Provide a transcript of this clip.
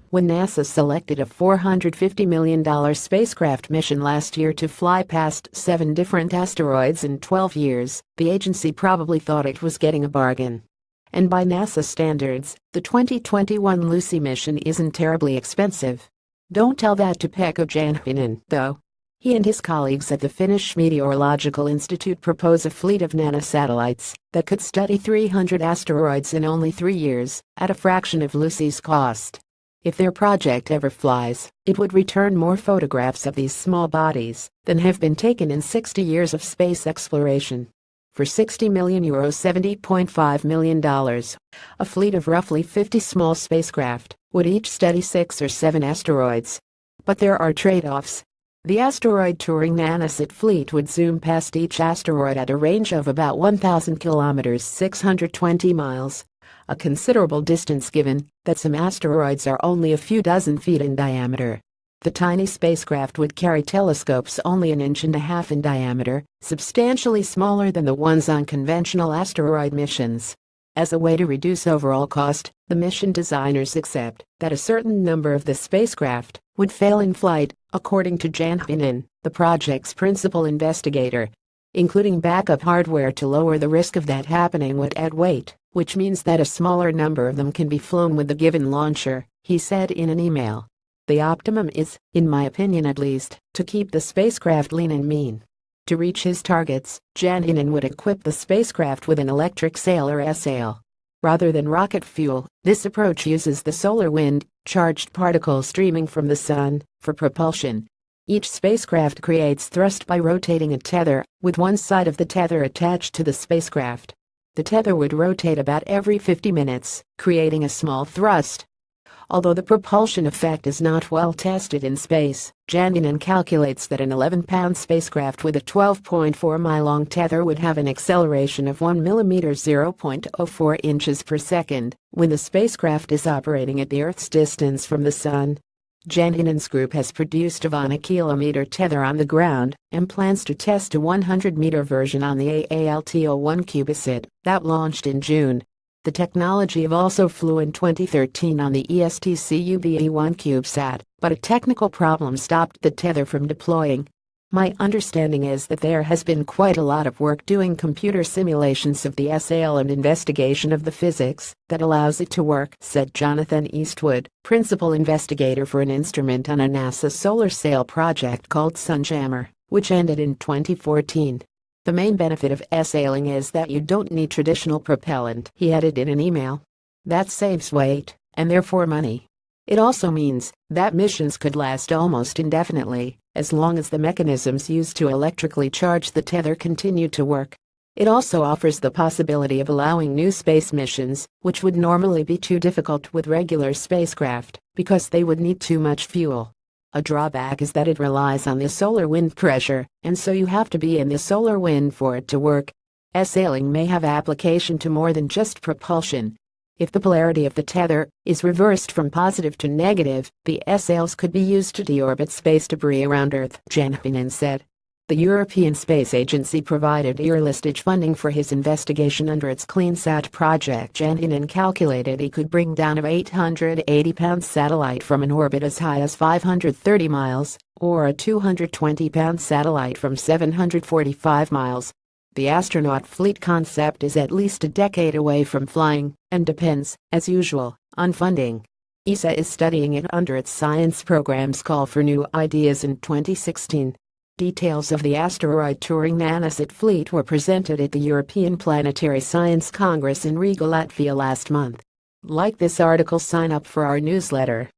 When NASA selected a $450 million spacecraft mission last year to fly past 7 different asteroids in 12 years, the agency probably thought it was getting a bargain. And by NASA standards, the 2021 Lucy mission isn't terribly expensive. Don't tell that to Pekka Janhinen, though. He and his colleagues at the Finnish Meteorological Institute propose a fleet of nanosatellites that could study 300 asteroids in only 3 years, at a fraction of Lucy's cost. If their project ever flies, it would return more photographs of these small bodies than have been taken in 60 years of space exploration. For €60 million, $70.5 million, a fleet of roughly 50 small spacecraft would each study 6 or 7 asteroids. But there are trade-offs. The asteroid touring nanosat fleet would zoom past each asteroid at a range of about 1,000 kilometers (620 miles), a considerable distance given that some asteroids are only a few dozen feet in diameter. The tiny spacecraft would carry telescopes only 1.5 inches in diameter, substantially smaller than the ones on conventional asteroid missions. As a way to reduce overall cost, the mission designers accept that a certain number of the spacecraft would fail in flight, according to Janhinen, the project's principal investigator. Including backup hardware to lower the risk of that happening would add weight, which means that a smaller number of them can be flown with the given launcher, he said in an email. The optimum is, in my opinion at least, to keep the spacecraft lean and mean. To reach his targets, Janhinen would equip the spacecraft with an electric sail or sail. Rather than rocket fuel, this approach uses the solar wind, charged particles streaming from the sun, for propulsion. Each spacecraft creates thrust by rotating a tether, with one side of the tether attached to the spacecraft. The tether would rotate about every 50 minutes, creating a small thrust. Although the propulsion effect is not well tested in space, Janhinen calculates that an 11-pound spacecraft with a 12.4-mile-long tether would have an acceleration of 1 millimeter (0.04 inches per second) when the spacecraft is operating at the Earth's distance from the Sun. Janhinen's group has produced a 1-kilometer tether on the ground and plans to test a 100-meter version on the AALTO-1 CubeSat that launched in June. The technology also flew in 2013 on the ESTCUBE-1 CubeSat, but a technical problem stopped the tether from deploying. My understanding is that there has been quite a lot of work doing computer simulations of the sail and investigation of the physics that allows it to work, said Jonathan Eastwood, principal investigator for an instrument on a NASA solar sail project called Sunjammer, which ended in 2014. The main benefit of sailing is that you don't need traditional propellant, he added in an email. That saves weight, and therefore money. It also means that missions could last almost indefinitely, as long as the mechanisms used to electrically charge the tether continue to work. It also offers the possibility of allowing new space missions, which would normally be too difficult with regular spacecraft, because they would need too much fuel. A drawback is that it relies on the solar wind pressure, and so you have to be in the solar wind for it to work. Sailing may have application to more than just propulsion. If the polarity of the tether is reversed from positive to negative, the sails could be used to deorbit space debris around Earth, Janhinen said. The European Space Agency provided earlistage funding for his investigation under its CleanSat project. Janhinen calculated he could bring down a 880-pound satellite from an orbit as high as 530 miles, or a 220-pound satellite from 745 miles. The astronaut fleet concept is at least a decade away from flying, and depends, as usual, on funding. ESA is studying it under its science program's call for new ideas in 2016. Details of the asteroid touring nanosat fleet were presented at the European Planetary Science Congress in Riga, Latvia last month. Like this article, sign up for our newsletter.